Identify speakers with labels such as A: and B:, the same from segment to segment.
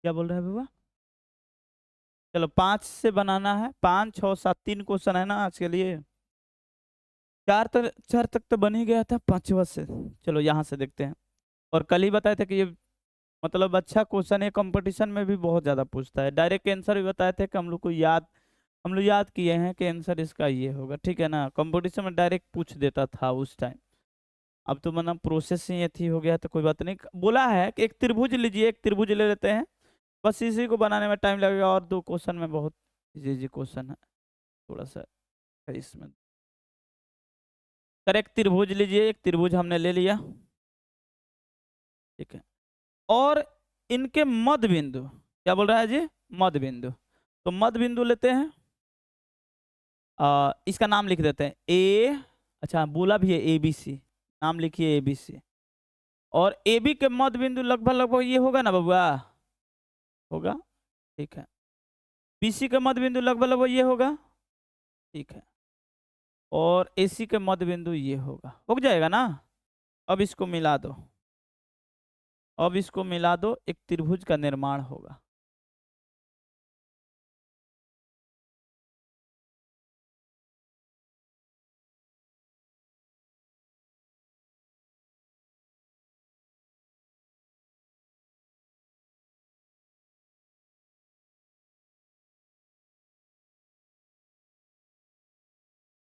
A: क्या बोल रहे हैं बाबा? चलो 5 से बनाना है, 5 6 7 3 क्वेश्चन है ना आज के लिए। 4 तक तो बन ही गया था, 5वां से चलो यहाँ से देखते हैं। और कल ही बताए थे कि ये मतलब अच्छा क्वेश्चन है, कंपटीशन में भी बहुत ज्यादा पूछता है। डायरेक्ट आंसर भी बताए थे कि हम लोग याद किए हैं कि आंसर इसका ये होगा, ठीक है ना। कंपटीशन में डायरेक्ट पूछ देता था उस टाइम। अब तो मतलब प्रोसेस ही थी हो गया, तो कोई बात नहीं। बोला है कि एक त्रिभुज लीजिए, एक त्रिभुज ले लेते हैं, बस इसी को बनाने में टाइम लगेगा। और 2 क्वेश्चन में बहुत इजी इजी क्वेश्चन है, थोड़ा सा है इसमें। सर एक त्रिभुज लीजिए, एक त्रिभुज हमने ले लिया, ठीक है। और इनके मध्य बिंदु, क्या बोल रहा है जी? मध्य बिंदु। तो मध्य बिंदु लेते हैं, इसका नाम लिख देते हैं ए। अच्छा बोला भी है ए बी सी, नाम लिखिए ए बी सी। और ए बी के मध्य बिंदु लगभग लगभग ये होगा ना बबुआ? होगा, ठीक है। बी सी के मध्य बिंदु लगभग लगभग ये होगा, ठीक है। और ए सी के मध्य बिंदु ये होगा, हो जाएगा ना। अब इसको मिला दो, अब इसको मिला दो, एक त्रिभुज का निर्माण होगा।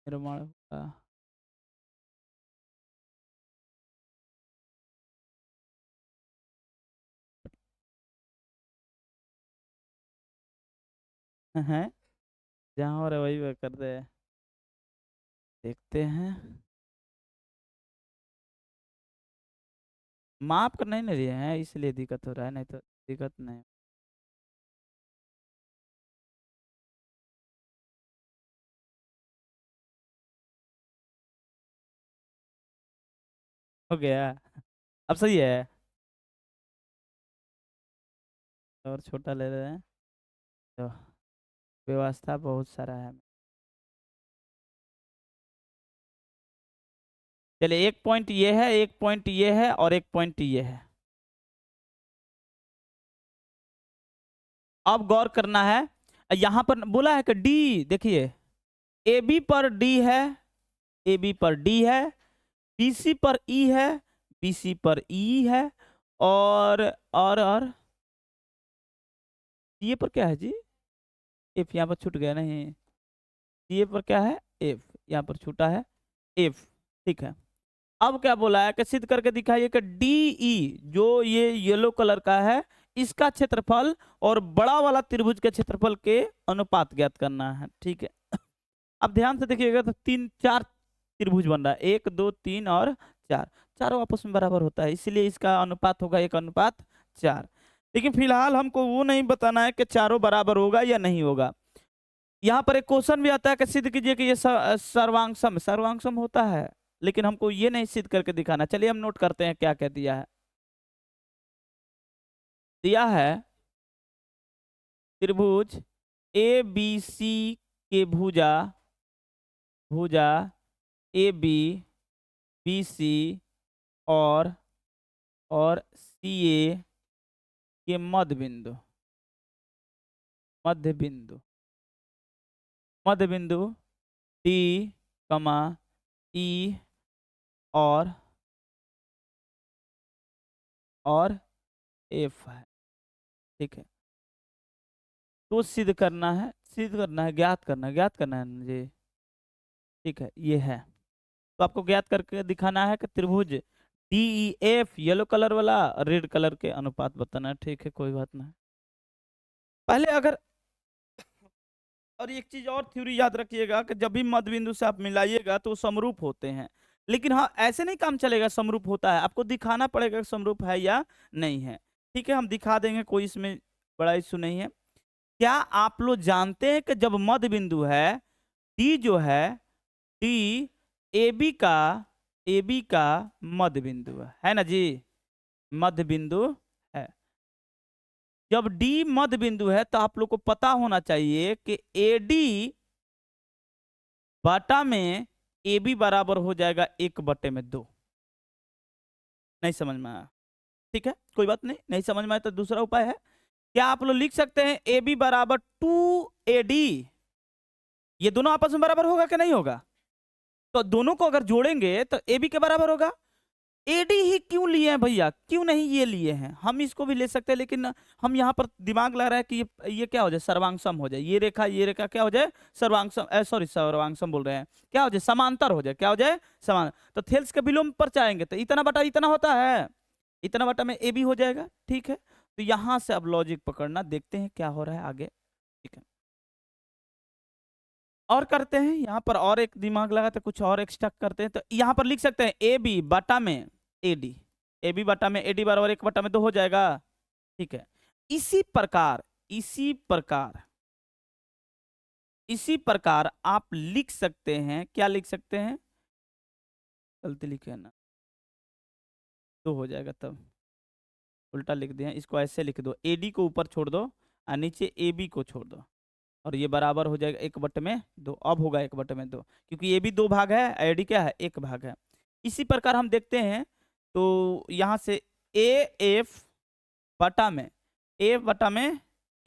A: निर्माण होगा। है जहाँ हो रहा है वही वह कर दे, देखते हैं। माप कर नहीं लिए हैं इसलिए दिक्कत हो रहा है, नहीं तो दिक्कत नहीं। हो गया, अब सही है। और छोटा ले रहे हैं तो व्यवस्था बहुत सारा है। चलिए एक पॉइंट ये है, एक पॉइंट ये है, और एक पॉइंट ये है। अब गौर करना है, यहां पर बोला है कि डी, देखिए ए बी पर डी है, ए बी पर डी है, बी सी पर ई है, बी सी पर ई है, और और ये पर क्या है जी? एफ यहाँ पर छूट गया नहीं, ये पर क्या है? एफ यहाँ पर छूटा है, एफ, ठीक है। अब क्या बोला है कि सिद्ध करके दिखाइए कि डी ई, जो ये येलो कलर का है, इसका क्षेत्रफल और बड़ा वाला त्रिभुज के क्षेत्रफल के अनुपात ज्ञात करना है, ठीक है। अब ध्यान से देखिएगा तो 3 4 त्रिभुज बन रहा है, 1 2 3 और 4, चारों आपस में बराबर होता है, इसलिए इसका अनुपात होगा 1:4। लेकिन फिलहाल हमको वो नहीं बताना है कि चारों बराबर होगा या नहीं होगा। यहाँ पर एक क्वेश्चन भी आता है कि सिद्ध कीजिए कि ये सर्वांगसम, सर्वांगसम होता है, लेकिन हमको ये नहीं सिद्ध करके दिखाना। चलिए हम नोट करते हैं क्या क्या दिया है। दिया है त्रिभुज ए बी सी के भुजा, भुजा ए बी, बी सी और सी ए के मध्य बिंदु, मध्य बिंदु, मध्य बिंदु डी कमा ई और एफ है, ठीक है। तो सिद्ध करना है, सिद्ध करना है, ज्ञात करना है, ज्ञात करना है ना जी, ठीक है। ये है, तो आपको ज्ञात करके दिखाना है कि त्रिभुज D E F, yellow colour वाला, रेड कलर के अनुपात बताना है, ठीक है, कोई बात नहीं। पहले अगर, और एक चीज और थ्योरी याद रखिएगा कि जब भी मध्य बिंदु से आप मिलाइएगा तो समरूप होते हैं। लेकिन हाँ ऐसे नहीं काम चलेगा, समरूप होता है आपको दिखाना पड़ेगा कि समरूप है या नहीं है, ठीक है। हम दिखा देंगे, कोई इसमें बड़ा इशू नहीं है। क्या आप लोग जानते हैं कि जब मध्य बिंदु है डी, जो है डी ए बी का मध्य बिंदु है ना जी, मध्य बिंदु है। जब डी मध्य बिंदु है तो आप लोग को पता होना चाहिए कि ए डी बटा में ए बी बराबर हो जाएगा 1/2। नहीं समझ में आया? ठीक है कोई बात नहीं, नहीं समझ में आया तो दूसरा उपाय है क्या आप लोग लिख सकते हैं ए बी बराबर 2AD? ये दोनों आपस में बराबर होगा कि नहीं होगा? तो दोनों को अगर जोड़ेंगे तो ए बी के बराबर होगा। एडी ही क्यों लिए हैं भैया, क्यों नहीं ये लिए हैं? हम इसको भी ले सकते हैं, लेकिन हम यहाँ पर दिमाग लगा रहा है कि ये क्या हो जाए, सर्वांगसम हो जाए। ये रेखा क्या हो जाए, सर्वांगसम, सॉरी सर्वांगसम बोल रहे हैं, क्या हो जाए, समांतर हो जाए। क्या हो जाए, समान। तो थेल्स के विलोम पर चाहेंगे तो इतना बटा इतना होता है, इतना बटा में ए बी हो जाएगा। ठीक है, तो यहां से अब लॉजिक पकड़ना, देखते हैं क्या हो रहा है आगे। ठीक है, और करते हैं यहाँ पर, और एक दिमाग लगाते कुछ और एक्स्ट्रा करते हैं। तो यहाँ पर लिख सकते हैं ए बी बटा में एडी, ए बी बटा में एडी बराबर 1/2 हो जाएगा। ठीक है, इसी प्रकार आप लिख सकते हैं, क्या लिख सकते हैं, गलती लिखे ना, 2 हो जाएगा, तब उल्टा लिख दिया। इसको ऐसे लिख दो, एडी को ऊपर छोड़ दो और नीचे ए बी को छोड़ दो, और ये बराबर हो जाएगा 1/2। अब होगा 1/2, क्योंकि ये भी 2 भाग है, एडी क्या है, 1 भाग है। इसी प्रकार हम देखते हैं, तो यहां से ए एफ बटा में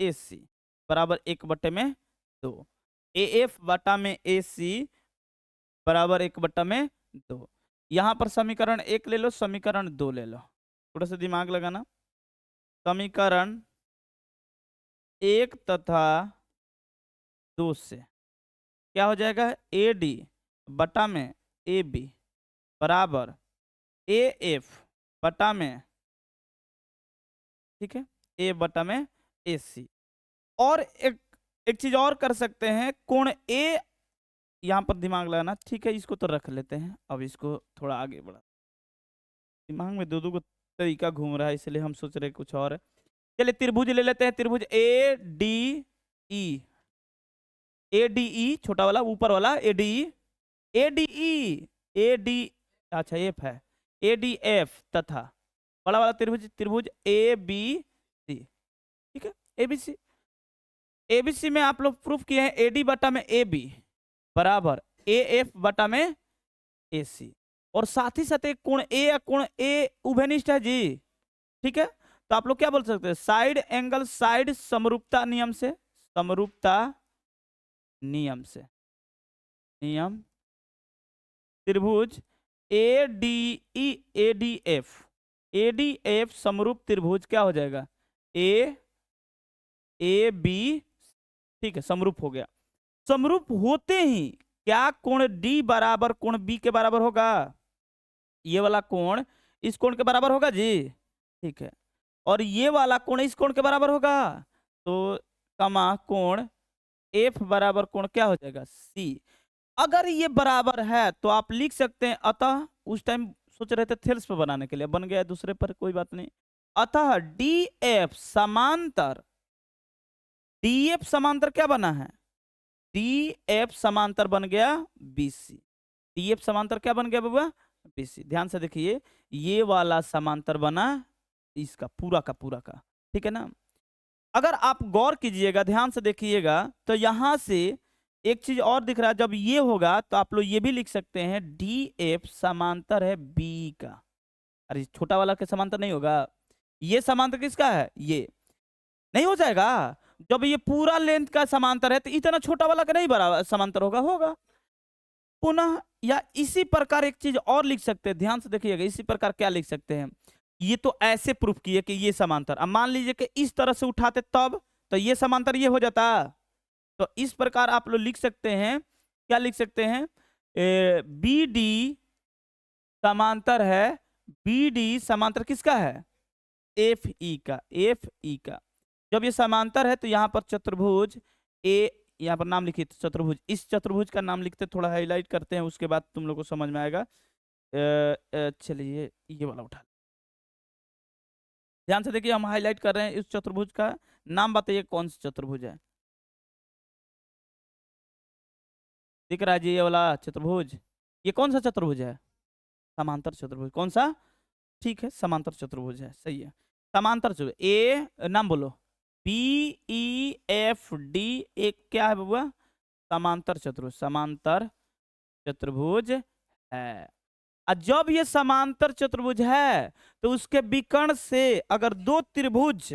A: ए सी बराबर 1/2, ए एफ बटा में ए सी बराबर 1/2। यहां पर समीकरण 1 ले लो, समीकरण 2 ले लो, थोड़ा सा दिमाग लगाना। समीकरण 1 तथा 2 से क्या हो जाएगा, ए डी बटा में ए बी बराबर ए एफ बटा में, ठीक है, ए बटा में ए सी। और एक चीज और कर सकते हैं, कोण ए, यहां पर दिमाग लगाना। ठीक है, इसको तो रख लेते हैं, अब इसको थोड़ा आगे बढ़ा, दिमाग में दो को तरीका घूम रहा है, इसलिए हम सोच रहे हैं कुछ और है। चलिए त्रिभुज ले लेते हैं, त्रिभुज A D E, A D E छोटा वाला, ऊपर वाला A D E, A D E, A D, अच्छा एफ है, ए डी एफ तथा बड़ा वाला त्रिभुज ए बी सी। ठीक है, एबीसी, एबीसी में आप लोग प्रूफ किए हैं ए डी बटा में ए बी बराबर ए एफ बटा में ए सी, और साथ ही साथ एक कोण ए उभयनिष्ठ है जी। ठीक है, तो आप लोग क्या बोल सकते हैं, साइड एंगल साइड समरूपता नियम से, त्रिभुज ए डी एफ समरूप त्रिभुज क्या हो जाएगा, ए बी। ठीक है, समरूप हो गया। समरूप होते ही क्या कोण डी बराबर कोण बी के बराबर होगा, ये वाला कोण इस कोण के बराबर होगा जी। ठीक है, और ये वाला कोण इस कोण के बराबर होगा, तो कमा कोण एफ बराबर कोण क्या हो जाएगा, सी। अगर ये बराबर है तो आप लिख सकते हैं, अतः उस टाइम सोच रहे थे थेल्स पे बनाने के लिए, बन गया दूसरे पर, कोई बात नहीं। अतः डी एफ समांतर, डी एफ समांतर क्या बना है, डी एफ समांतर बन गया बीसी। डी एफ समांतर क्या बन गया बाबा, बीसी। ध्यान से देखिए, ये वाला समांतर बना इसका पूरा का। ठीक है ना। अगर आप गौर कीजिएगा, ध्यान से देखिएगा, तो यहां से एक चीज और दिख रहा है, जब ये होगा तो आप लोग ये भी लिख सकते हैं डी एफ समांतर है बी का। अरे छोटा वाला के समांतर नहीं होगा, ये समांतर किसका है, ये नहीं हो जाएगा। जब ये पूरा लेंथ का समांतर है तो इतना छोटा वाला का नहीं बराबर समांतर होगा पुनः। या इसी प्रकार एक चीज और लिख सकते हैं, ध्यान से देखिएगा, इसी प्रकार क्या लिख सकते हैं, ये तो ऐसे प्रूफ किए कि ये समांतर, अब मान लीजिए कि इस तरह से उठाते तब तो ये समांतर ये हो जाता। तो इस प्रकार आप लोग लिख सकते हैं, क्या लिख सकते हैं, बी डी समांतर है, बी डी समांतर किसका है, एफ ई का। जब ये समांतर है तो यहाँ पर चतुर्भुज ए, यहाँ पर नाम लिखिए चतुर्भुज, इस चतुर्भुज का नाम लिखते, थोड़ा हाईलाइट करते हैं, उसके बाद तुम लोग को समझ में आएगा। चलिए ये वाला उठा, ध्यान से देखिए, हम हाईलाइट कर रहे हैं, इस चतुर्भुज का नाम बताइए कौन सा चतुर्भुज है, दिख रहा है जी ये वाला चतुर्भुज, ये कौन सा चतुर्भुज है, समांतर चतुर्भुज। कौन सा, ठीक है, समांतर चतुर्भुज है, सही है, समांतर चतुर्भुज। ए नाम बोलो, बी ई एफ डी, एक क्या है बाबा, समांतर चतुर्भुज है। जब ये समांतर चतुर्भुज है तो उसके विकर्ण से अगर दो त्रिभुज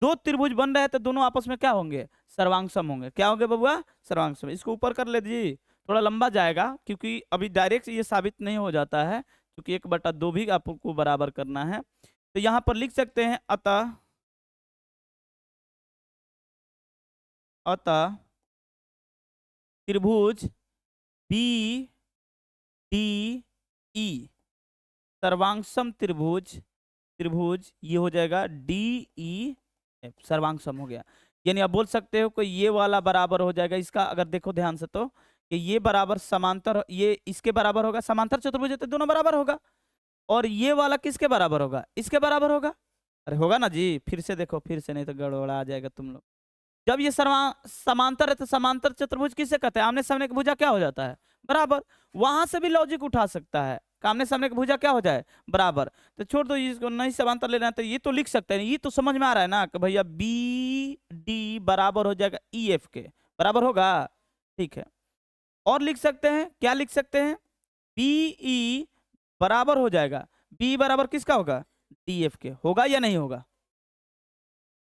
A: दो त्रिभुज बन रहे हैं तो दोनों आपस में क्या होंगे, सर्वांगसम होंगे। क्या होंगे बबुआ, सर्वांगसम। इसको ऊपर कर लीजिए, थोड़ा लंबा जाएगा क्योंकि अभी डायरेक्ट ये साबित नहीं हो जाता है, क्योंकि 1/2 भी आपको बराबर करना है। तो यहाँ पर लिख सकते हैं अतः त्रिभुज बी डी ई सर्वांगसम त्रिभुज, ये हो जाएगा डी ई एफ, सर्वांगसम हो गया। यानी आप बोल सकते हो कि ये वाला बराबर हो जाएगा इसका, अगर देखो ध्यान से तो, कि ये बराबर समांतर, ये इसके बराबर होगा, समांतर चतुर्भुज है तो दोनों बराबर होगा। और ये वाला किसके बराबर होगा, इसके बराबर होगा। अरे होगा ना जी, फिर से देखो, फिर से, नहीं तो गड़बड़ा आ जाएगा तुम लोग। जब ये समांतर है तो समांतर चतुर्भुज किसे कहते हैं, आमने सामने की भुजा क्या हो जाता है, बराबर। वहां से भी लॉजिक उठा सकता है, आमने सामने की भुजा क्या हो जाए, बराबर। तो छोड़ दो इसको, नहीं समांतर लेना है तो ये तो लिख सकते हैं, ये तो समझ में आ रहा है ना कि भैया बी डी बराबर हो जाएगा ई एफ के, बराबर होगा, ठीक है। और लिख सकते हैं, क्या लिख सकते हैं, बी ई बराबर हो जाएगा, बी बराबर किसका होगा, डी एफ के, होगा या नहीं होगा।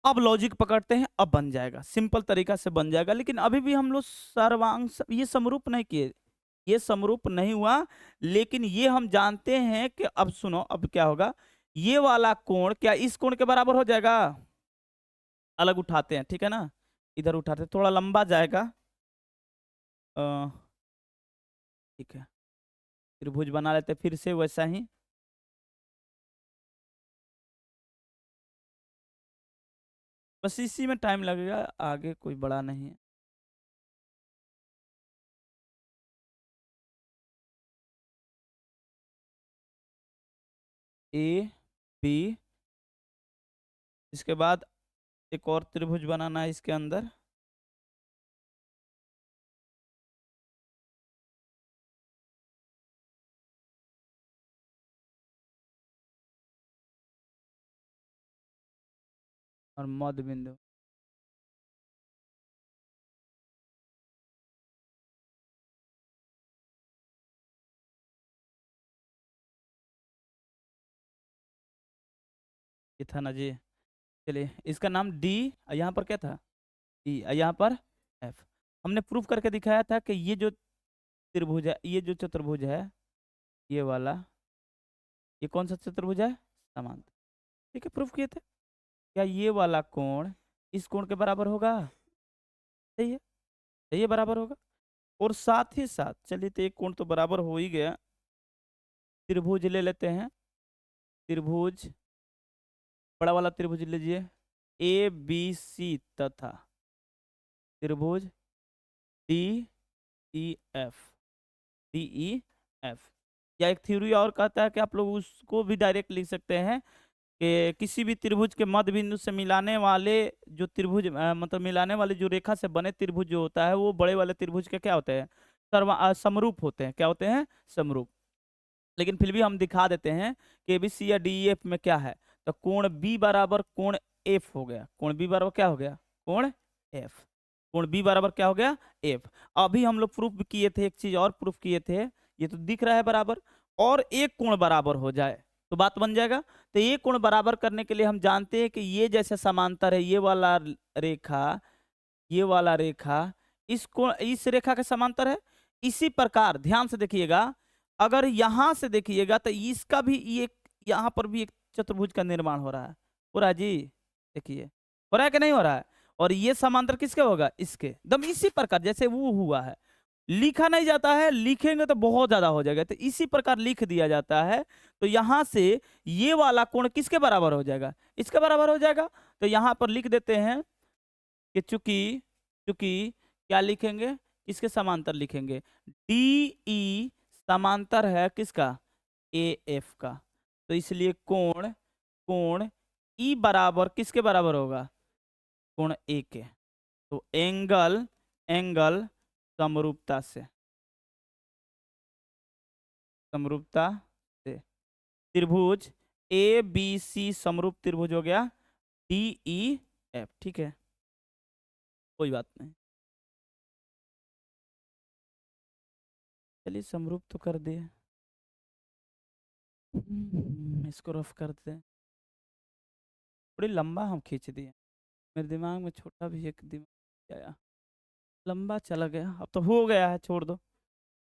A: अब लॉजिक पकड़ते हैं, अब बन जाएगा, सिंपल तरीका से बन जाएगा। लेकिन अभी भी हम लोग सर्वांग ये समरूप नहीं किए, ये समरूप नहीं हुआ। लेकिन ये हम जानते हैं कि, अब सुनो, अब क्या होगा, ये वाला कोण क्या इस कोण के बराबर हो जाएगा। अलग उठाते हैं, ठीक है ना, इधर उठाते हैं, थोड़ा लंबा जाएगा। ठीक है, त्रिभुज बना लेते फिर से वैसा ही। बस इसी में टाइम लगेगा, आगे कोई बड़ा नहीं है। ए बी, इसके बाद एक और त्रिभुज बनाना है इसके अंदर। और मध्य बिंदु, ये था ना जी। चलिए, इसका नाम डी, यहाँ पर क्या था, ई, यहाँ पर एफ। हमने प्रूफ करके दिखाया था कि ये जो त्रिभुज है, ये जो चतुर्भुज है, ये वाला, ये कौन सा चतुर्भुज है, समांतर। ठीक है, प्रूफ किए थे। क्या ये वाला कोण इस कोण के बराबर होगा, सही है, सही है, बराबर होगा। और साथ ही साथ, चलिए तो एक कोण तो बराबर हो ही गया, त्रिभुज ले लेते हैं, त्रिभुज, बड़ा वाला त्रिभुज लीजिए, ए बी सी तथा त्रिभुज D E F, D E F. या एक थ्योरी और कहता है कि आप लोग उसको भी डायरेक्ट लिख सकते हैं कि किसी भी त्रिभुज के मध्य बिंदु से मिलाने वाले जो त्रिभुज, मतलब मिलाने वाले जो रेखा से बने त्रिभुज जो होता है, वो बड़े वाले त्रिभुज के क्या होते हैं, समरूप होते हैं। क्या होते हैं, समरूप। लेकिन फिर भी हम दिखा देते हैं कि एबीसी या डीईएफ में क्या है, तो कोण बी बराबर कोण एफ हो गया, कोण बी बराबर क्या हो गया, कोण एफ, कोण बी बराबर क्या हो गया, एफ। अभी हम लोग प्रूफ किए थे, एक चीज और प्रूफ किए थे, ये तो दिख रहा है बराबर, और एक कोण बराबर हो जाए तो बात बन जाएगा। तो ये कोण बराबर करने के लिए हम जानते हैं कि ये जैसे समांतर है, ये वाला रेखा, ये वाला रेखा इस कोण, इस रेखा के समांतर है। इसी प्रकार ध्यान से देखिएगा, अगर यहां से देखिएगा तो इसका भी ये, यहाँ पर भी एक चतुर्भुज का निर्माण हो रहा है, हो रहा है जी, देखिए हो रहा है कि नहीं हो रहा है। और ये समांतर किसके होगा, इसके, एकदम इसी प्रकार जैसे वो हुआ है। लिखा नहीं जाता है, लिखेंगे तो बहुत ज्यादा हो जाएगा, तो इसी प्रकार लिख दिया जाता है। तो यहां से ये वाला कोण किसके बराबर हो जाएगा, इसके बराबर हो जाएगा। तो यहां पर लिख देते हैं कि चूंकि, चूंकि क्या लिखेंगे, किसके समांतर लिखेंगे, डी ई समांतर है किसका, ए एफ का। तो इसलिए कोण, कोण ई बराबर किसके बराबर होगा, कोण ए के। तो एंगल, एंगल समरूपता से, समरूपता से त्रिभुज ए बी सी समरूप त्रिभुज हो गया डी ई एफ, ठीक है, कोई बात नहीं। चलिए समरूप तो कर दिए, इसको रफ करते हैं, थोड़ी लंबा हम खींच दिए। मेरे दिमाग में छोटा भी एक दिमाग आया, लंबा चला गया। अब तो हो गया है, छोड़ दो,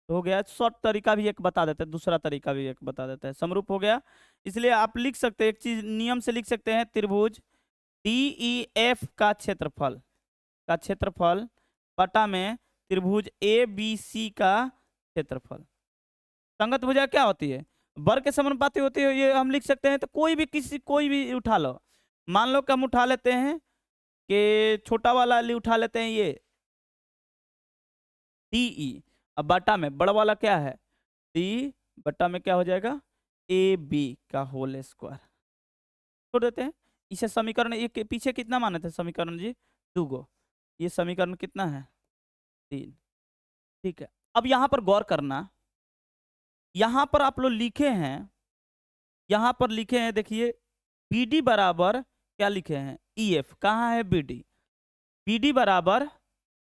A: हो गया। शॉर्ट तरीका भी एक बता देते हैं, दूसरा तरीका भी एक बता देते हैं। समरूप हो गया, इसलिए आप लिख सकते हैं, एक चीज नियम से लिख सकते हैं, त्रिभुज DEF का क्षेत्रफल बटा में त्रिभुज ABC का क्षेत्रफल। संगत भुजा क्या होती है? वर्ग के समानुपाती होती है, ये हम लिख सकते हैं। तो कोई भी उठा लो, मान लो कि हम उठा लेते हैं कि छोटा वाला उठा लेते हैं ये DE, अब बटा में बड़ा वाला क्या है D, बटा में क्या हो जाएगा AB का होल स्क्वायर। छोड़ देते हैं इसे। समीकरण एक के पीछे कितना माने थे समीकरण जी? 2 गो। ये समीकरण कितना है? 3। ठीक है, अब यहां पर गौर करना, यहां पर आप लोग लिखे हैं, यहां पर लिखे हैं, देखिए BD बराबर क्या लिखे हैं? EF। कहाँ है BD? BD बराबर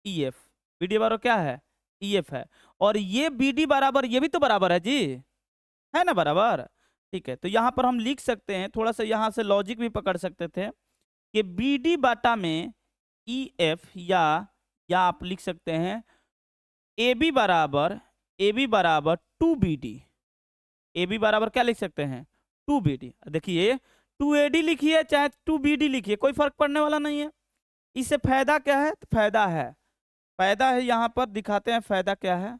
A: EF। BD बराबर क्या है? EF है। और ये BD बराबर ये भी तो बराबर है जी, है ना बराबर? ठीक है, तो यहां पर हम लिख सकते हैं, थोड़ा सा यहां से लॉजिक भी पकड़ सकते थे कि BD बाटा में EF, या आप लिख सकते हैं AB बराबर 2BD। AB बराबर क्या लिख सकते हैं? 2BD। देखिए 2AD लिखिए चाहे 2BD लिखिए, कोई फर्क पड़ने वाला नहीं है। इससे फायदा क्या है? तो फायदा है यहां पर दिखाते हैं, फायदा क्या है।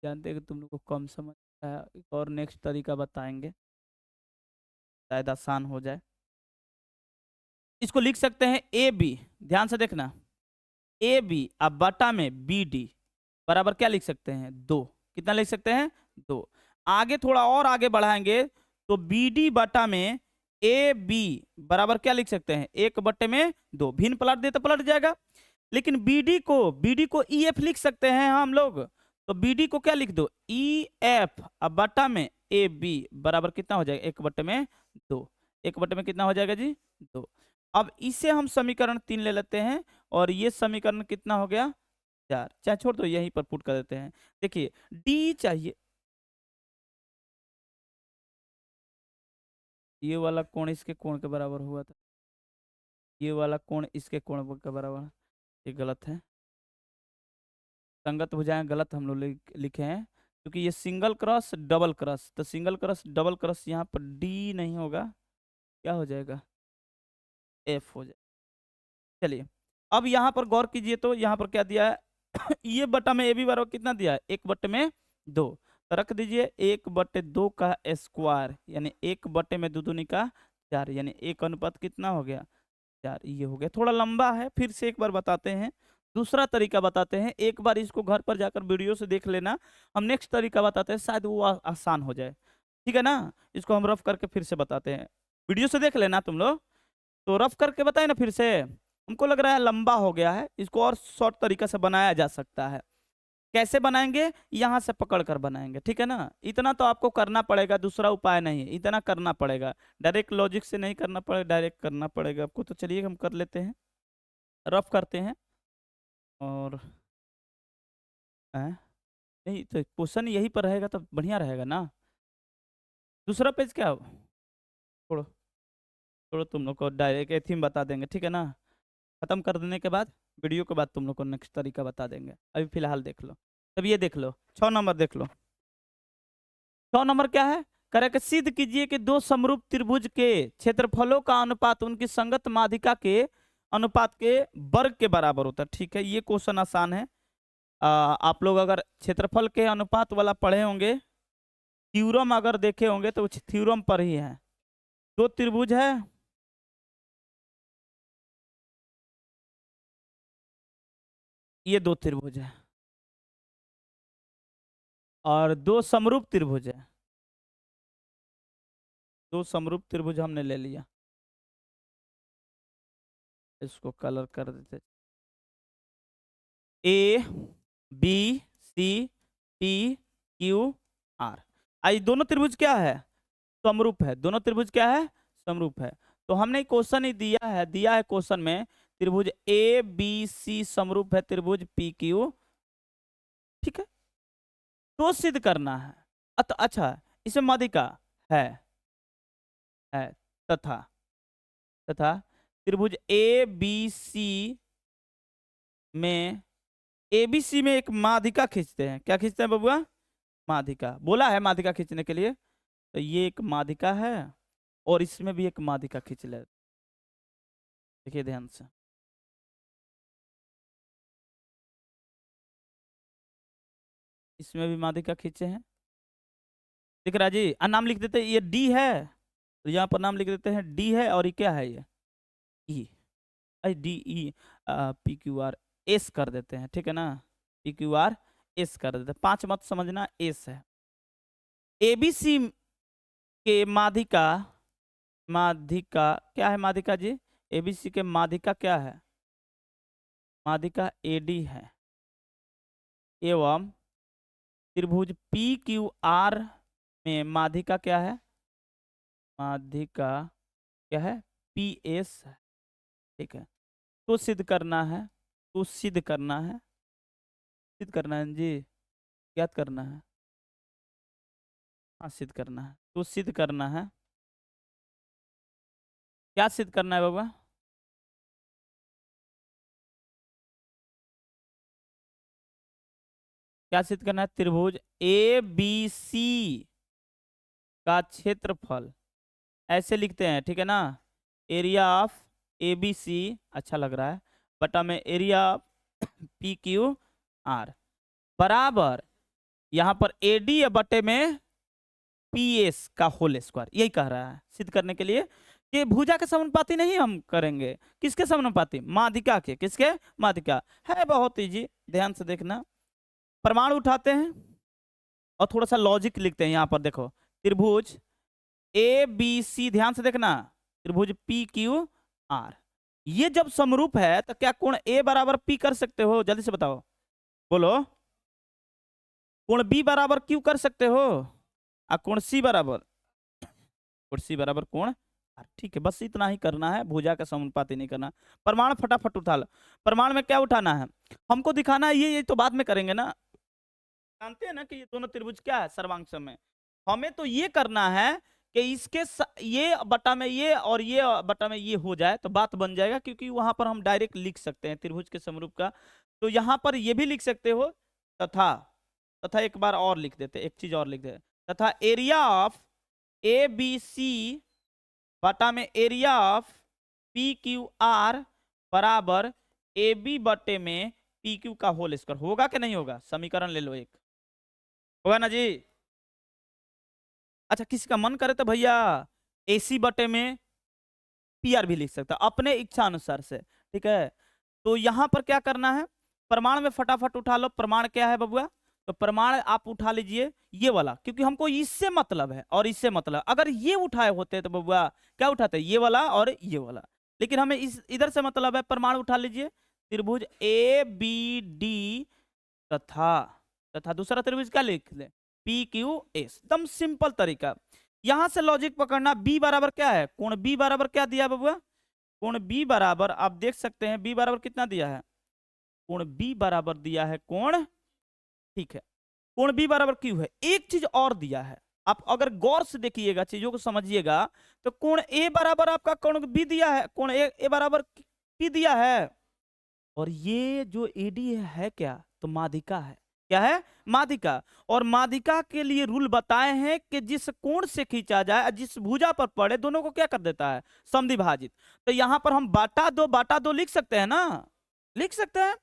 A: जानते हैं कि तुम लोग को कम समझ है, एक और नेक्स्ट तरीका बताएंगे, शायद आसान हो जाए। इसको लिख सकते हैं AB, ध्यान से देखना, AB अब बटा में BD बराबर क्या लिख सकते हैं? 2। कितना लिख सकते हैं? 2। आगे थोड़ा और आगे बढ़ाएंगे तो BD बटा में AB बराबर क्या लिख सकते हैं? 1/2। भिन्न पलट दे तो पलट जाएगा, लेकिन BD को EF लिख सकते हैं हम लोग। तो BD को क्या लिख दो? EF अब बटा में AB बराबर कितना हो जाएगा? 1/2। 1 में कितना हो जाएगा जी? 2। अब इसे हम समीकरण 3 ले लेते हैं, और ये समीकरण कितना हो गया? 4। चाहे छोड़ दो, यहीं पर पुट कर देते हैं। देखिए D चाहिए, ये वाला कोण इसके कोण के बराबर हुआ था, ये वाला कोण इसके कोण के बराबर, ये गलत है। संगत भुजाएं गलत हम लोग लिखे हैं, क्योंकि ये सिंगल क्रॉस डबल क्रॉस, तो सिंगल क्रॉस डबल क्रॉस यहाँ पर D नहीं होगा, क्या हो जाएगा? F हो जाएगा। चलिए अब यहाँ पर गौर कीजिए, तो यहाँ पर क्या दिया है? ये बटा में AB बराबर कितना दिया है? 1/2। तो रख दीजिए 1/2 का स्क्वायर, यानी 1/2 दूनी का 4, यानी 1 कितना हो गया? 4। ये हो गया, थोड़ा लंबा है, फिर से एक बार बताते हैं, दूसरा तरीका बताते हैं। एक बार इसको घर पर जाकर वीडियो से देख लेना, हम नेक्स्ट तरीका बताते हैं, शायद वो आसान हो जाए। ठीक है ना? इसको हम रफ करके फिर से बताते हैं, वीडियो से देख लेना तुम लोग। तो रफ करके बताए ना फिर से, हमको लग रहा है लंबा हो गया है, इसको और शॉर्ट तरीका से बनाया जा सकता है। कैसे बनाएंगे? यहाँ से पकड़ कर बनाएंगे, ठीक है ना? इतना तो आपको करना पड़ेगा, दूसरा उपाय नहीं है, इतना करना पड़ेगा। डायरेक्ट लॉजिक से नहीं करना पड़ेगा, डायरेक्ट करना पड़ेगा आपको। तो चलिए हम कर लेते हैं, रफ करते हैं। और नहीं तो क्वेश्चन यहीं पर रहेगा तो बढ़िया रहेगा ना। दूसरा पेज क्या हो? छोड़ो छोड़ो, तुम लोग को डायरेक्ट थीम बता देंगे, ठीक है ना? खत्म कर देने के बाद, वीडियो के बाद तुम लोग को नेक्स्ट तरीका बता देंगे। अभी फिलहाल देख लो, तब ये देख लो 6 नंबर देख लो। 6 नंबर क्या है? करके सिद्ध कीजिए कि दो समरूप त्रिभुज के क्षेत्रफलों का अनुपात उनकी संगत माध्यिका के अनुपात के वर्ग के बराबर होता है। ठीक है, ये क्वेश्चन आसान है। आप लोग अगर क्षेत्रफल के अनुपात वाला पढ़े होंगे, थ्योरम अगर देखे होंगे तो थ्योरम पर ही है। दो त्रिभुज है, ये दो त्रिभुज है, और दो समरूप त्रिभुज है। दो समरूप त्रिभुज हमने ले लिया, इसको कलर कर देते। A B C P Q R। आई दोनों त्रिभुज क्या है? समरूप है। दोनों त्रिभुज क्या है? समरूप है। तो हमने क्वेश्चन ही दिया है क्वेश्चन में, त्रिभुज ABC समरूप है त्रिभुज PQ। ठीक है, तो सिद्ध करना है। अच्छा, इसमें माध्यिका है तथा तथा त्रिभुज ए बी सी में ABC में एक माध्यिका खींचते हैं। क्या खींचते हैं बबुआ? माध्यिका। बोला है माध्यिका खींचने के लिए, तो ये एक माध्यिका है और इसमें भी एक माध्यिका खींच ले। देखिए ध्यान से, इसमें भी माध्यिका खींचे हैं। दिख रहा जी? नाम लिख देते हैं, ये D है, तो यहाँ पर नाम लिख देते हैं D है, और ये क्या है? ये DE PQR S कर देते हैं, ठीक है ना? PQR S कर देते हैं, 5 मत समझना, S है। ABC के माध्यिका क्या है? माध्यिका जी, ABC के माध्यिका क्या है? माध्यिका AD है, एवं त्रिभुज PQR में माध्यिका क्या है? माध्यिका क्या है? PS है, ठीक है। तो सिद्ध करना है, सिद्ध करना है जी, ज्ञात करना है, हाँ सिद्ध करना है। तो सिद्ध करना है, क्या सिद्ध करना है बाबा? क्या सिद्ध करना है? त्रिभुज ABC का क्षेत्रफल, ऐसे लिखते हैं, ठीक है ना? एरिया ऑफ ABC, अच्छा लग रहा है, बटा में एरिया ऑफ PQR बराबर, यहाँ पर AD या बटे में PS का होल स्क्वायर। यही कह रहा है सिद्ध करने के लिए कि भुजा के समानुपाती नहीं हम करेंगे, किसके समानुपाती? माध्यिका के। किसके? माध्यिका। है बहुत इजी, ध्यान से देखना। प्रमाण उठाते हैं और थोड़ा सा लॉजिक लिखते हैं। यहाँ पर देखो, त्रिभुज ABC, ध्यान से देखना, त्रिभुज PQR, ये जब समरूप है तो क्या कोण A बराबर P कर सकते हो? जल्दी से बताओ, बोलो। कोण B बराबर Q कर सकते हो? कोण C बराबर कोण, ठीक है। बस इतना ही करना है, भुजा का समानुपाती नहीं करना। प्रमाण फटाफट उठा लो। प्रमाण में क्या उठाना है? हमको दिखाना है, ये तो बाद में करेंगे ना। जानते हैं ना कि ये दोनों त्रिभुज क्या है? सर्वांग समय। हमें तो ये करना है कि इसके ये बटा में ये और ये बटा में ये हो जाए तो बात बन जाएगा, क्योंकि वहां पर हम डायरेक्ट लिख सकते हैं त्रिभुज के समरूप का। तो यहाँ पर ये भी लिख सकते हो, तथा एक बार और लिख देते, एक चीज और लिख देते, तथा एरिया ऑफ ABC बटा में एरिया ऑफ PQR बराबर AB बटे में PQ का होल स्क्वायर। होगा कि नहीं होगा? समीकरण ले लो एक, होगा ना जी? अच्छा, किसी का मन करे तो भैया AC बटे में PR भी लिख सकता, अपने इच्छा अनुसार से, ठीक है। तो यहां पर क्या करना है? प्रमाण में फटाफट उठा लो। प्रमाण क्या है बबुआ? तो प्रमाण आप उठा लीजिए ये वाला, क्योंकि हमको इससे मतलब है और इससे मतलब। अगर ये उठाए होते तो बबुआ क्या उठाते? ये वाला और ये वाला, लेकिन हमें इस इधर से मतलब है। प्रमाण उठा लीजिए, त्रिभुज ABD तथा दूसरा त्रिभुज क्या लिख ले? PQS। एकदम सिंपल तरीका। यहां से लॉजिक पकड़ना। B बराबर क्या है? कोण B बराबर क्या दिया बबुआ? कोण B बराबर, आप देख सकते हैं, B बराबर कितना दिया है? कोण B बराबर दिया है कोण, ठीक है, कोण B बराबर Q है। एक चीज और दिया है, आप अगर गौर से देखिएगा, चीजों को समझिएगा, तो कोण A बराबर आपका कोण B दिया है, कोण A बराबर P दिया है, और ये जो AD है क्या? तो माध्यिका है। क्या है? माध्यिका। और माध्यिका के लिए रूल बताए हैं कि जिस कोण से खींचा जाए, जिस भुजा पर पड़े, दोनों को क्या कर देता है? समद्विभाजित। तो यहां पर हम बाटा दो लिख सकते हैं ना? लिख सकते हैं।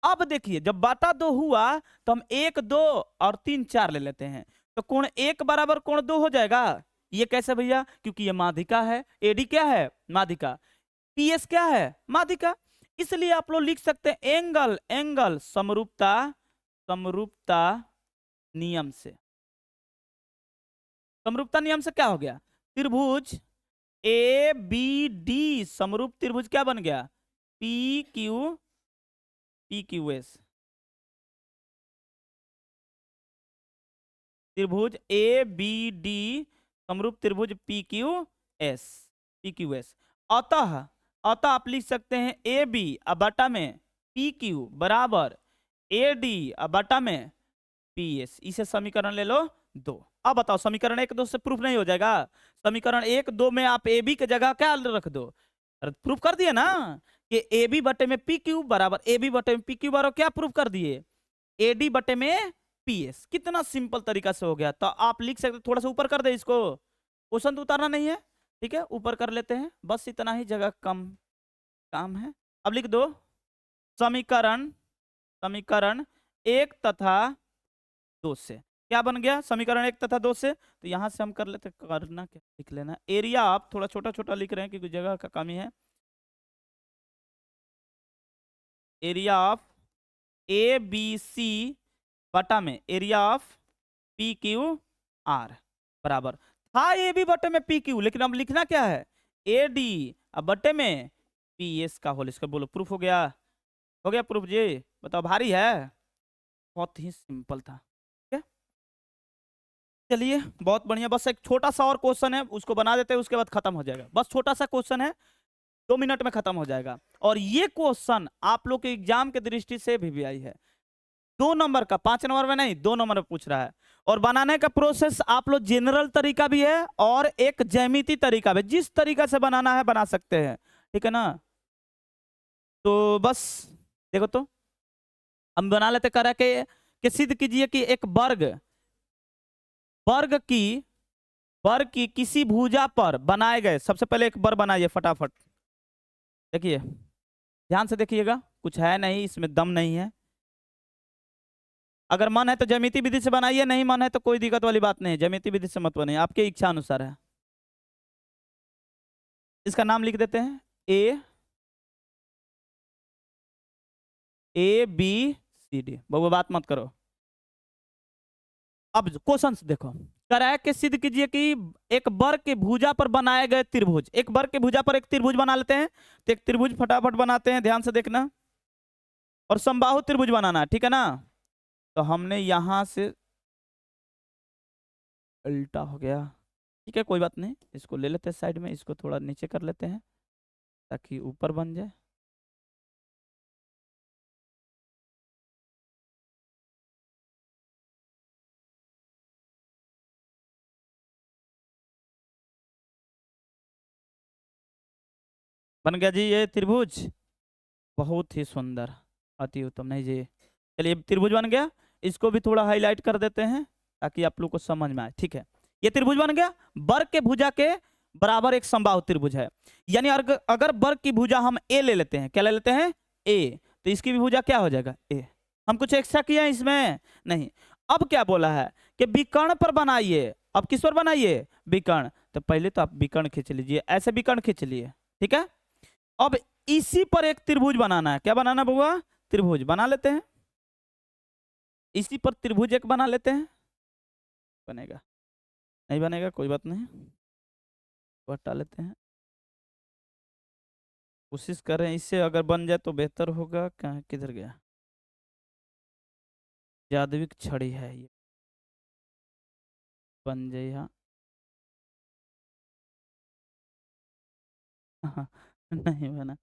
A: अब देखिए, जब बाटा 2 हुआ तो हम 1 2 और 3 4 ले लेते हैं, तो कोण 1 बराबर कोण 2 हो जाएगा। ये कैसे भैया? क्योंकि ये माध्यिका है। AD क्या है? माध्यिका। PS क्या है? माध्यिका। इसलिए आप लोग लिख सकते हैं एंगल समरूपता नियम से। समरूपता नियम से क्या हो गया? त्रिभुज ABD समरूप त्रिभुज क्या बन गया? PQS। त्रिभुज ABD समरूप त्रिभुज PQS। अतः आप लिख सकते हैं AB बटा में PQ बराबर AD बटा में PS। इसे समीकरण ले लो 2। अब बताओ, समीकरण 1 2 से प्रूफ नहीं हो जाएगा? समीकरण 1 2 में आप AB की जगह क्या रख दो? अरे प्रूफ कर दिए ना कि ए बी बटे में पी क्यू बराबर ए बी बटे में पी क्यू बराबर क्या प्रूफ कर दिए, ए डी बटे में पी एस। कितना सिंपल तरीका से हो गया। तो आप लिख सकते, थोड़ा सा ऊपर कर दे इसको, क्वेश्चन तो उतारना नहीं है, ठीक है ऊपर कर लेते हैं, बस इतना ही जगह कम काम है। अब लिख दो समीकरण, समीकरण एक तथा दो से क्या बन गया, समीकरण एक तथा दो से। तो यहां से हम कर लेते, करना क्या लिख लेना, एरिया आप थोड़ा छोटा छोटा लिख रहे हैं क्योंकि जगह का कमी है। Area of A B C बटा में area of P Q R बराबर था ए बी बटे में पी क्यू, लेकिन अब लिखना क्या है ए डी अब बटे में पी एस का होल स्क्वायर। बोलो प्रूफ हो गया, हो गया प्रूफ जी, बताओ भारी है, बहुत ही सिंपल था। ठीक है चलिए बहुत बढ़िया, बस एक छोटा सा और क्वेश्चन है उसको बना देते हैं, उसके बाद खत्म हो जाएगा। बस छोटा सा क्वेश्चन है, 2 मिनट में खत्म हो जाएगा। और ये क्वेश्चन आप लोग के एग्जाम के दृष्टि से भी आई है, 2 नंबर का, 5 नंबर में नहीं 2 नंबर में पूछ रहा है। और बनाने का प्रोसेस आप लोग जनरल तरीका भी है और एक ज्यामिति तरीका भी, जिस तरीका से बनाना है बना सकते हैं, ठीक है ना। तो बस देखो तो हम बना लेते, करा के सिद्ध कीजिए कि एक वर्ग, वर्ग की किसी भुजा पर बनाए गए, सबसे पहले एक वर्ग बनाइए फटाफट, देखिए ध्यान से देखिएगा, कुछ है नहीं इसमें, दम नहीं है। अगर मन है तो ज्यामिति विधि से बनाइए, नहीं मन है तो कोई दिक्कत वाली बात नहीं है, ज्यामिति विधि से मत बनाइए, आपके इच्छा अनुसार है। इसका नाम लिख देते हैं ए बी सी डी, बहु बात मत करो। अब क्वेश्चन देखो, कराए के सिद्ध कीजिए कि एक वर्ग के भुजा पर बनाए गए त्रिभुज, एक वर्ग के भुजा पर एक त्रिभुज बना लेते हैं। तो एक त्रिभुज फटाफट बनाते हैं, ध्यान से देखना, और समबाहु त्रिभुज बनाना है, ठीक है ना। तो हमने यहां से उल्टा हो गया, ठीक है कोई बात नहीं, इसको ले लेते हैं साइड में, इसको थोड़ा नीचे कर लेते हैं ताकि ऊपर बन जाए। बन गया जी ये त्रिभुज, बहुत ही सुंदर, अति उत्तम, नहीं जी। चलिए त्रिभुज बन गया, इसको भी थोड़ा हाईलाइट कर देते हैं ताकि आप लोग को समझ में आए, ठीक है। ये त्रिभुज बन गया, वर्ग के भुजा के बराबर एक समबाहु त्रिभुज है। यानी अगर वर्ग की भुजा हम ए ले लेते हैं, क्या ले लेते हैं ए, तो इसकी भी भुजा क्या हो जाएगा ए। हम कुछ एक्स्ट्रा किया है इसमें नहीं। अब क्या बोला है कि विकर्ण पर बनाइए, अब किस पर बनाइए विकर्ण, तो पहले तो आप विकर्ण खींच लीजिए, ऐसे विकर्ण खींच लिए, ठीक है। अब इसी पर एक त्रिभुज बनाना है, क्या बनाना बुआ, त्रिभुज बना लेते हैं, इसी पर त्रिभुज एक बना लेते हैं, बनेगा नहीं बनेगा कोई बात नहीं, हटा लेते हैं, कोशिश कर रहे हैं इससे अगर बन जाए तो बेहतर होगा। कहाँ किधर गया, जादविक छड़ी है ये, बन जाए यहाँ नहीं बना,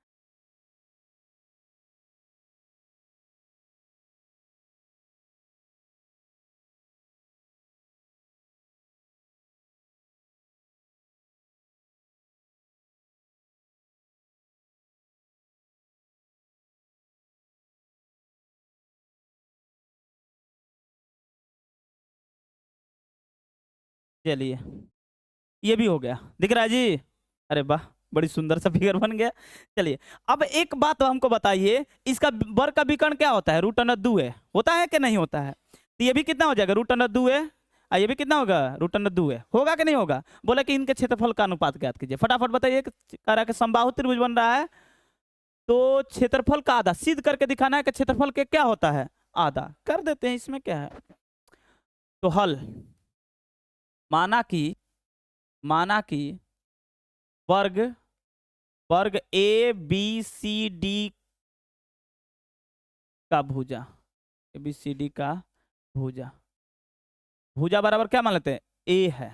A: चलिए ये भी हो गया, दिख रहा है जी, अरे वाह बड़ी सुंदर सा फिगर बन गया। चलिए अब एक बात हमको बताइए, इसका वर्ग का विकर्ण क्या होता है, रूट अंडर दो है, होता है कि नहीं होता है। तो ये भी कितना हो जाएगा रूट अंडर दो है, ये भी कितना होगा रूट अंडर दो है, होगा कि नहीं होगा। बोला कि इनके क्षेत्रफल का अनुपात ज्ञात कीजिए, फटाफट बताइए, कह रहा है कि समबाहु त्रिभुज बन रहा है, तो क्षेत्रफल का आधा सिद्ध करके दिखाना है कि क्षेत्रफल के क्या होता है आधा, कर देते हैं, इसमें क्या है। तो हल, माना कि वर्ग वर्ग ए बी सी डी का भुजा, ए बी सी डी का भुजा, भुजा बराबर क्या मान लेते हैं ए है,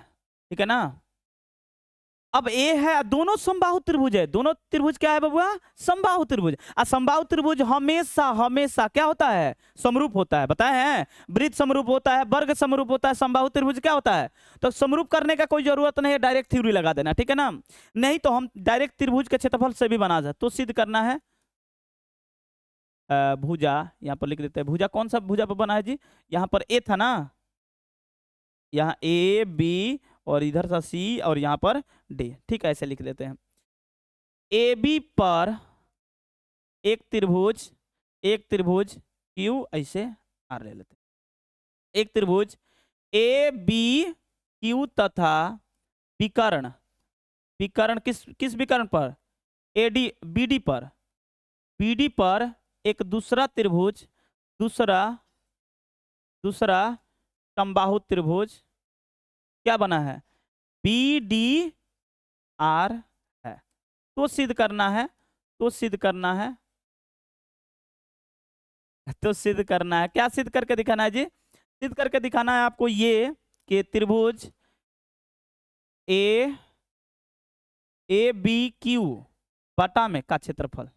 A: ठीक है ना। अब ए है, दोनों समबाहु त्रिभुज है, दोनों त्रिभुज क्या है बबुआ, समबाहु त्रिभुज। और समबाहु त्रिभुज हमेशा हमेशा क्या होता है, समरूप होता है, बताए हैं, वृत्त समरूप होता है, वर्ग समरूप होता है, समबाहु त्रिभुज क्या होता है। तो समरूप करने का कोई जरूरत नहीं है, डायरेक्ट थ्योरी लगा देना, ठीक है ना। नहीं तो हम डायरेक्ट त्रिभुज के क्षेत्रफल से भी बना सकते, तो सिद्ध करना है भुजा, यहाँ पर लिख देते हैं भुजा, कौन सा भुजा पर बना है जी, यहाँ पर ए था ना, यहाँ ए बी और इधर सा सी और यहाँ पर डी, ठीक है, ऐसे लिख देते हैं। ए बी पर एक त्रिभुज क्यू, ऐसे आर ले लेते हैं, एक त्रिभुज ए बी क्यू तथा विकर्ण, विकर्ण किस विकर्ण पर, एडी बीडी पर, बीडी पर एक दूसरा त्रिभुज, दूसरा समबाहु त्रिभुज क्या बना है, बी डी आर है। तो सिद्ध करना है, तो सिद्ध करना है, तो सिद्ध करना है, क्या सिद्ध करके दिखाना है जी, सिद्ध करके दिखाना है आपको ये कि त्रिभुज ए बी क्यू बटा में का क्षेत्रफल,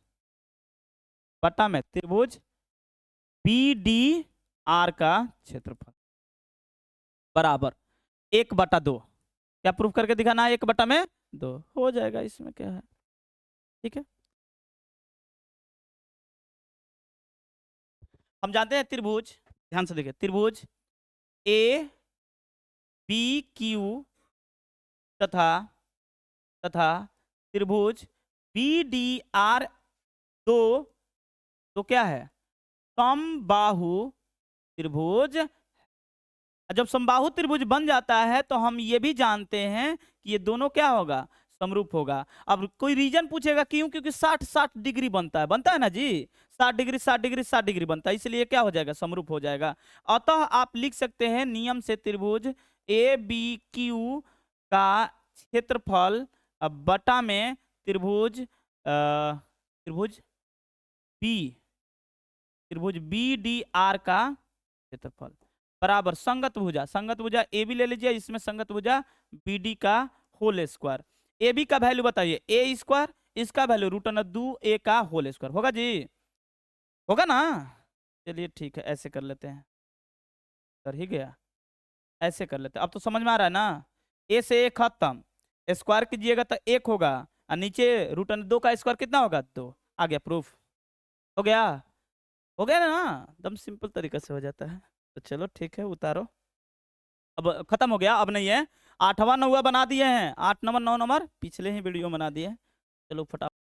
A: बटा में त्रिभुज बी डी आर का क्षेत्रफल बराबर 1/2। क्या प्रूफ करके दिखाना है, 1/2 हो जाएगा, इसमें क्या है, ठीक है। हम जानते हैं त्रिभुज, ध्यान से देखिए, त्रिभुज ए बी क्यू तथा त्रिभुज बी डी आर, दो क्या है, समबाहु त्रिभुज। जब समबाहु त्रिभुज बन जाता है तो हम ये भी जानते हैं कि ये दोनों क्या होगा, समरूप होगा। अब कोई रीजन पूछेगा क्यों, क्योंकि 60 डिग्री बनता है ना जी, 60 डिग्री बनता है, इसलिए क्या हो जाएगा, समरूप हो जाएगा। अतः आप लिख सकते हैं नियम से त्रिभुज ए बी क्यू का क्षेत्रफल बटा में त्रिभुज बी डी आर का क्षेत्रफल बराबर संगत भुजा ए बी ले लीजिए, इसमें संगत भुजा बी डी का होल स्क्वायर। ए बी का वैल्यू बताइए, ए स्क्वायर, इसका वैल्यू √2a का होल स्क्वायर होगा जी, होगा ना। चलिए ठीक है, ऐसे कर लेते हैं, कर ही गया, ऐसे कर लेते हैं। अब तो समझ में आ रहा है ना, ए से ए खत्म, स्क्वायर कीजिएगा तो 1 होगा, और नीचे √2 का स्क्वायर कितना होगा, 2। आ गया प्रूफ, हो गया ना, एकदम सिंपल तरीके से हो जाता है। तो चलो ठीक है, उतारो, अब खत्म हो गया, अब नहीं है। 8वां 9वां बना दिए हैं, 8 नंबर 9 नंबर पिछले ही वीडियो बना दिए। चलो फटाफट